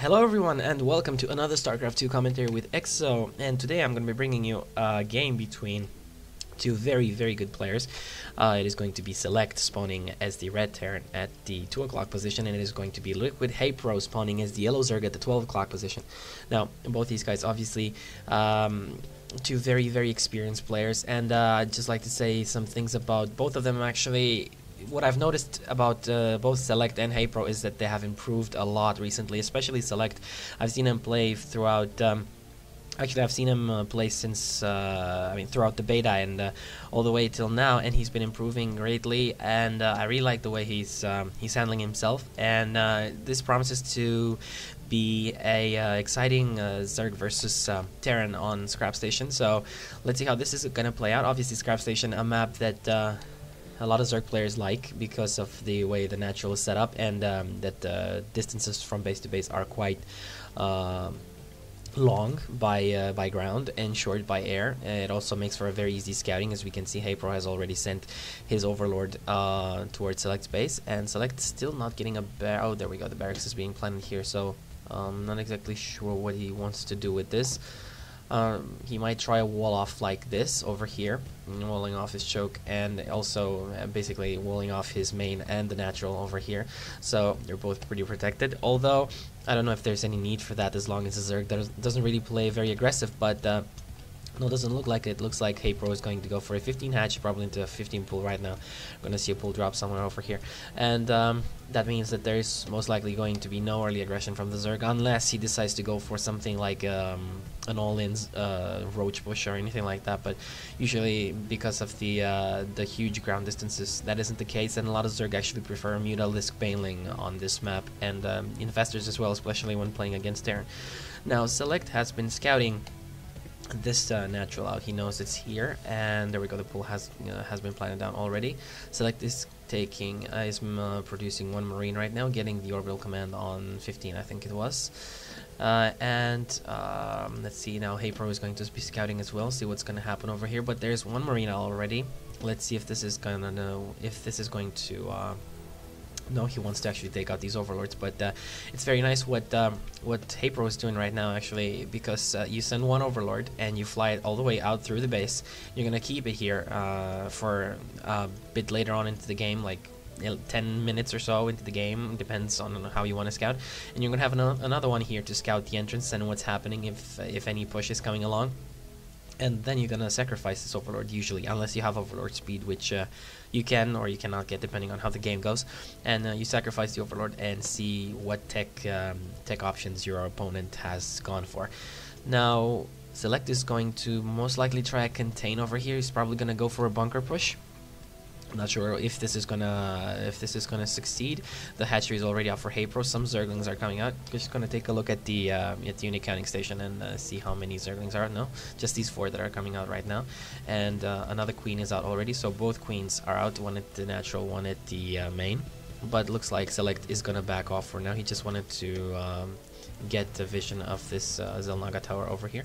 Hello everyone and welcome to another StarCraft 2 commentary with EXO, and today I'm going to be bringing you a game between two very good players. It is going to be Select spawning as the red Terran at the 2 o'clock position, and it is going to be LiquidHaypro spawning as the yellow Zerg at the 12 o'clock position. Now, both these guys obviously two very experienced players, and I'd just like to say some things about both of them. Actually, what I've noticed about both Select and Haypro is that they have improved a lot recently, especially Select. I've seen him play throughout. Actually, I've seen him play since throughout the beta and all the way till now, and he's been improving greatly. And I really like the way he's handling himself. And this promises to be a exciting Zerg versus Terran on Scrap Station. So let's see how this is going to play out. Obviously, Scrap Station, a map that a lot of Zerg players like because of the way the natural is set up, and that the distances from base to base are quite long by ground and short by air. It also makes for a very easy scouting. As we can see, Haypro has already sent his Overlord towards Select's base, and Select still not getting a oh, there we go, the barracks is being planted here, so not exactly sure what he wants to do with this. He might try a wall off like this over here, walling off his choke, and also basically walling off his main and the natural over here. So they're both pretty protected, although I don't know if there's any need for that as long as the Zerg doesn't really play very aggressive, but no, it doesn't look like it. Looks like Haypro is going to go for a 15 hatch, probably into a 15 pool right now. We're going to see a pool drop somewhere over here. And that means that there's most likely going to be no early aggression from the Zerg, unless he decides to go for something like an all-in roach push or anything like that. But usually, because of the huge ground distances, that isn't the case. And a lot of Zerg actually prefer Mutalisk Baneling on this map, and Infestors as well, especially when playing against Terran. Now, Select has been scouting this natural out. He knows it's here, and there we go. The pool has been planted down already. Select is taking producing one marine right now, getting the orbital command on 15, I think it was. Let's see, now Haypro is going to be scouting as well, see what's going to happen over here. But there's one marine already. Let's see if this is going to no, he wants to actually take out these overlords, but it's very nice what Haypro is doing right now, actually, because you send one overlord and you fly it all the way out through the base. You're gonna keep it here for a bit later on into the game, like 10 minutes or so into the game, depends on how you want to scout, and you're gonna have another one here to scout the entrance and what's happening if any push is coming along. And then you're gonna sacrifice this Overlord usually, unless you have Overlord speed, which you can or you cannot get depending on how the game goes. And you sacrifice the Overlord and see what tech options your opponent has gone for. Now, Select is going to most likely try a contain over here. He's probably gonna go for a bunker push. I'm not sure if this is gonna succeed. The hatchery is already out for Haypro. Some Zerglings are coming out. Just gonna take a look at the unit counting station and see how many Zerglings are. No, just these 4 that are coming out right now. And another queen is out already. So both queens are out. One at the natural, one at the main. But looks like Select is gonna back off for now. He just wanted to get a vision of this Zelnaga tower over here.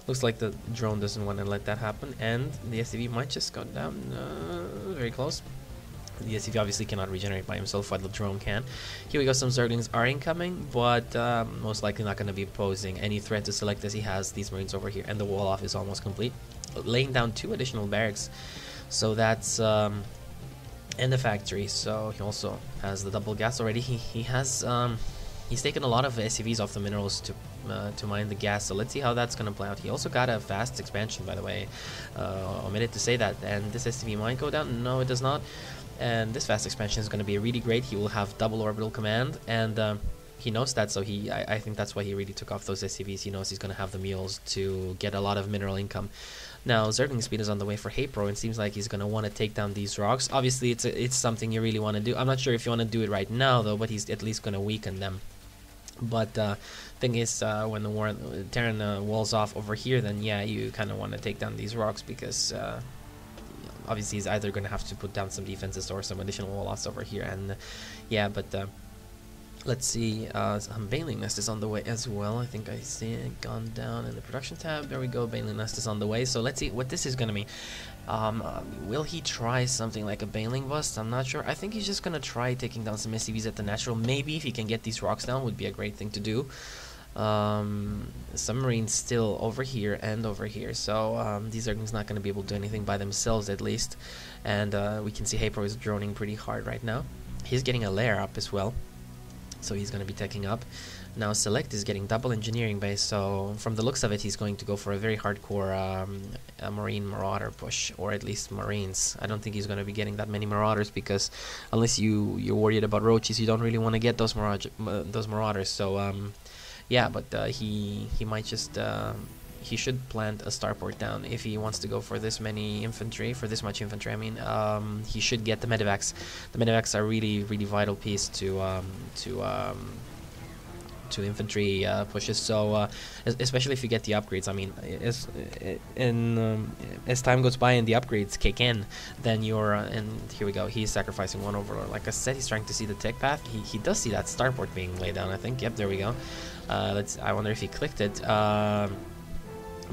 Looks like the drone doesn't want to let that happen, and the SCV might just go down very close. The SCV obviously cannot regenerate by himself, while the drone can. Here we go, some Zerglings are incoming, but most likely not going to be posing any threat to Select, as he has these Marines over here, and the wall off is almost complete. Laying down 2 additional barracks, so that's and the factory. So he also has the double gas already. He has he's taken a lot of SCVs off the minerals to mine the gas, so let's see how that's going to play out. He also got a fast expansion, by the way. Omitted to say that. And this SCV might go down. No, it does not. And this fast expansion is going to be really great. He will have double orbital command, and he knows that, so I think that's why he really took off those SCVs. He knows he's going to have the mules to get a lot of mineral income. Now, Zergling speed is on the way for Haypro, and seems like he's going to want to take down these rocks. Obviously, it's something you really want to do. I'm not sure if you want to do it right now, though, but he's at least going to weaken them. But thing is, when the Terran walls off over here, then yeah, you kind of want to take down these rocks, because obviously he's either going to have to put down some defenses or some additional wall offs over here. And yeah, but Let's see, some Baneling Nest is on the way as well. I think I see it gone down in the production tab. There we go, Baneling Nest is on the way. So let's see what this is gonna be. Will he try something like a Baneling Bust? I'm not sure. I think he's just gonna try taking down some SCVs at the natural. Maybe if he can get these rocks down, would be a great thing to do. Submarines still over here and over here, so these are not going to be able to do anything by themselves at least. And we can see HayPro is droning pretty hard right now. He's getting a lair up as well, so he's going to be taking up. Now Select is getting double engineering base, so from the looks of it he's going to go for a very hardcore a Marine Marauder push, or at least Marines. I don't think he's going to be getting that many Marauders, because unless you're worried about roaches, you don't really want to get those Marauders. So yeah, but he might just he should plant a starport down if he wants to go for this many infantry, for this much infantry. I mean, he should get the medevacs. The medevacs are really vital piece to infantry pushes. So especially if you get the upgrades. I mean, as time goes by and the upgrades kick in, then you're and here we go. He's sacrificing one overlord. Like I said, he's trying to see the tech path. He does see that starport being laid down, I think. Yep, there we go. I wonder if he clicked it.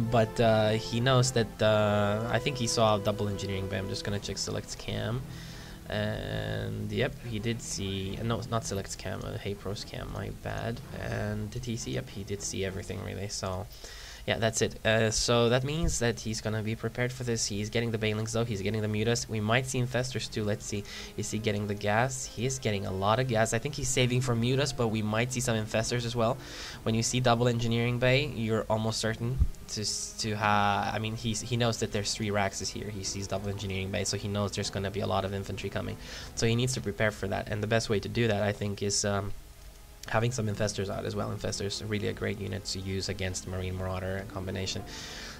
But he knows that I think he saw double engineering bay. I'm just gonna check Select's cam. And yep, he did see, no, it's not Select's cam, HayPro's cam, my bad. And did he see? Yep, he did see everything really. So yeah, that's it. So that means that he's gonna be prepared for this. He's getting the Banelings though, he's getting the Mutas. We might see Infestors too. Let's see, is he getting the gas? He is getting a lot of gas. I think he's saving for Mutas, but we might see some Infestors as well. When you see double engineering bay, you're almost certain to have, I mean, he knows that there's 3 Raxes here. He sees double engineering bay, so he knows there's gonna be a lot of infantry coming. So he needs to prepare for that, and the best way to do that, I think, is having some Infestors out as well. Infestors are really a great unit to use against Marine Marauder combination.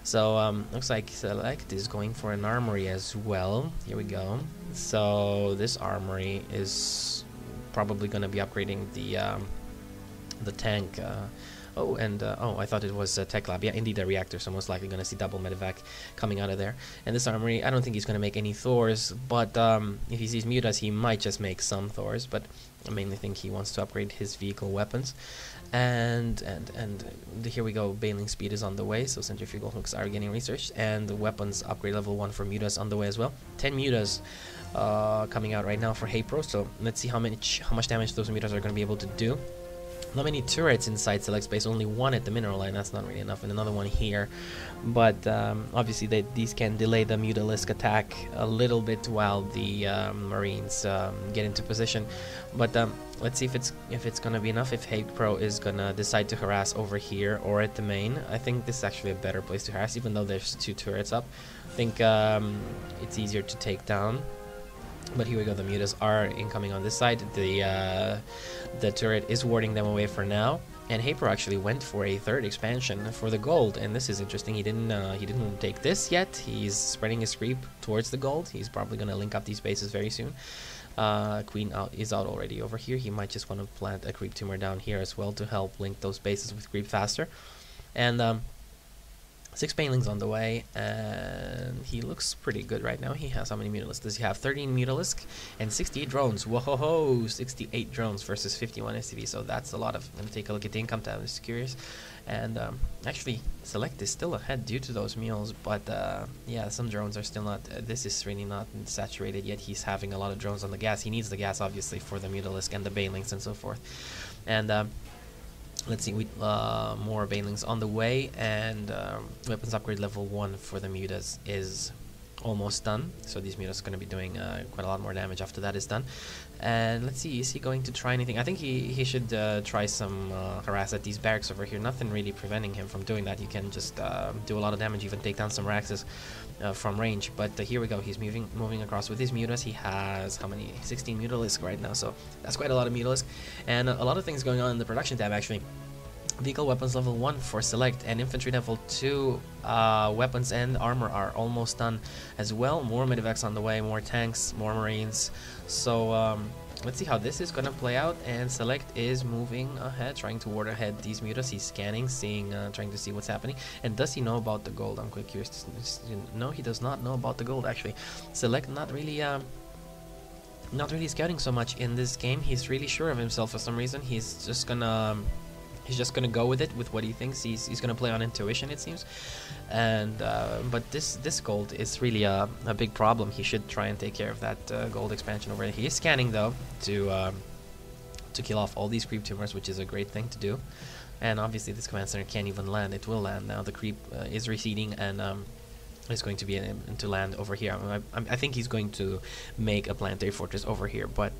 So looks like Select is going for an armory as well. Here we go. So this armory is probably going to be upgrading the tank. Oh, and oh, I thought it was a tech lab. Yeah, indeed, a reactor. So most likely going to see double medevac coming out of there. And this armory, I don't think he's going to make any Thors, but if he sees Mutas, he might just make some Thors. But I mainly think he wants to upgrade his vehicle weapons. And here we go. Baneling speed is on the way, so centrifugal hooks are getting researched, and the weapons upgrade level 1 for Mutas on the way as well. 10 Mutas coming out right now for HayPro. So let's see how much damage those Mutas are going to be able to do. Not many turrets inside Select Space, only 1 at the mineral line, that's not really enough, and another one here. But obviously these can delay the Mutalisk attack a little bit while the Marines get into position. But let's see if it's gonna be enough, if HayPro is gonna decide to harass over here or at the main. I think this is actually a better place to harass, even though there's 2 turrets up. I think it's easier to take down. But here we go, the Mutas are incoming on this side. The turret is warding them away for now. And HayPro actually went for a 3rd expansion for the gold, and this is interesting. He didn't take this yet. He's spreading his creep towards the gold. He's probably gonna link up these bases very soon. Queen is out already over here. He might just want to plant a creep tumor down here as well to help link those bases with creep faster. And 6 Banelings on the way, and he looks pretty good right now. He has how many Mutalisks? Does he have 13 Mutalisk and 68 drones? Whoa, 68 drones versus 51 SCV, so that's a lot of. Let me take a look at the income tab. I'm just curious. And actually, Select is still ahead due to those mules, but yeah, some drones are still not. This is really not saturated yet. He's having a lot of drones on the gas. He needs the gas, obviously, for the Mutalisk and the Banelings and so forth. And let's see, more Banelings on the way, and weapons upgrade level 1 for the Mutas is almost done. So these Mutas are going to be doing quite a lot more damage after that is done. And let's see, is he going to try anything? I think he should try some harass at these barracks over here. Nothing really preventing him from doing that. You can just do a lot of damage, even take down some Raxes from range. But here we go, he's moving across with his Mutas. He has how many? 16 Mutalisk right now, so that's quite a lot of Mutalisk. And a lot of things going on in the production tab actually. Vehicle weapons level 1 for Select, and infantry level 2 weapons and armor are almost done as well. More medevacs on the way, more tanks, more Marines. So let's see how this is gonna play out. And Select is moving ahead, trying to ward ahead these Mutas. He's scanning, seeing, trying to see what's happening. And does he know about the gold? I'm quite curious. No, he does not know about the gold actually. Select not really not really scouting so much in this game. He's really sure of himself for some reason. He's just gonna go with it, with what he thinks. He's gonna play on intuition, it seems. And but this gold is really a big problem. He should try and take care of that gold expansion over there. He is scanning though to kill off all these creep tumors, which is a great thing to do. And obviously this command center can't even land. It will land now. The creep is receding, and is going to be into land over here. I think he's going to make a planetary fortress over here, but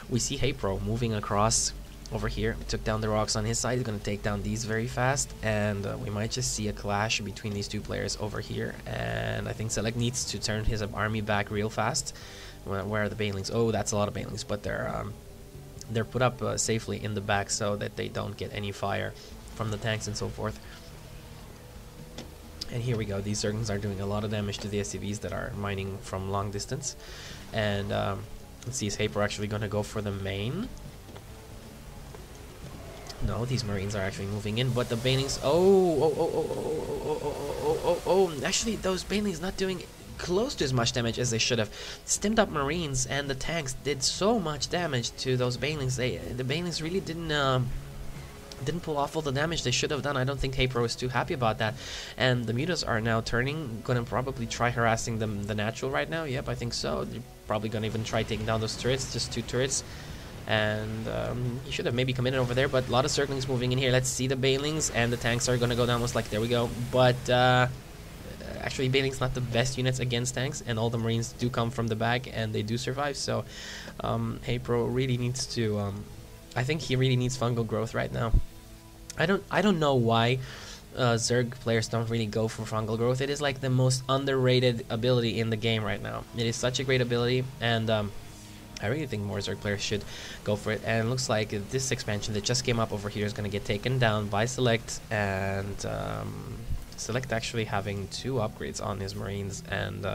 we see HayPro moving across over here. We took down the rocks on his side. He's going to take down these very fast, and we might just see a clash between these two players over here. And I think Select needs to turn his army back real fast. Where are the banelings? Oh, that's a lot of banelings, but they're put up safely in the back so that they don't get any fire from the tanks and so forth. And here we go. These Zerglings are doing a lot of damage to the SCVs that are mining from long distance. And let's see, is HayPro actually going to go for the main? No, these Marines are actually moving in, but the banelings. Actually, those banelings not doing close to as much damage as they should have. Stemmed up Marines and the tanks did so much damage to those banelings. The banelings really didn't pull off all the damage they should have done. I don't think HayPro is too happy about that. And the mutas are now turning, gonna probably try harassing the natural right now. Yep, I think so. They're probably gonna even try taking down those turrets, just 2 turrets. And he should have maybe come in over there, but a lot of Zerglings moving in here. Let's see the banelings, and the tanks are gonna go down most like, there we go. But actually banelings not the best units against tanks, and all the Marines do come from the back and they do survive. So HayPro really needs to I think he really needs fungal growth right now. I don't know why Zerg players don't really go for fungal growth. It is like the most underrated ability in the game right now. It is such a great ability, and I really think more Zerg players should go for it. And it looks like this expansion that just came up over here is going to get taken down by Select, and Select actually having 2 upgrades on his Marines, and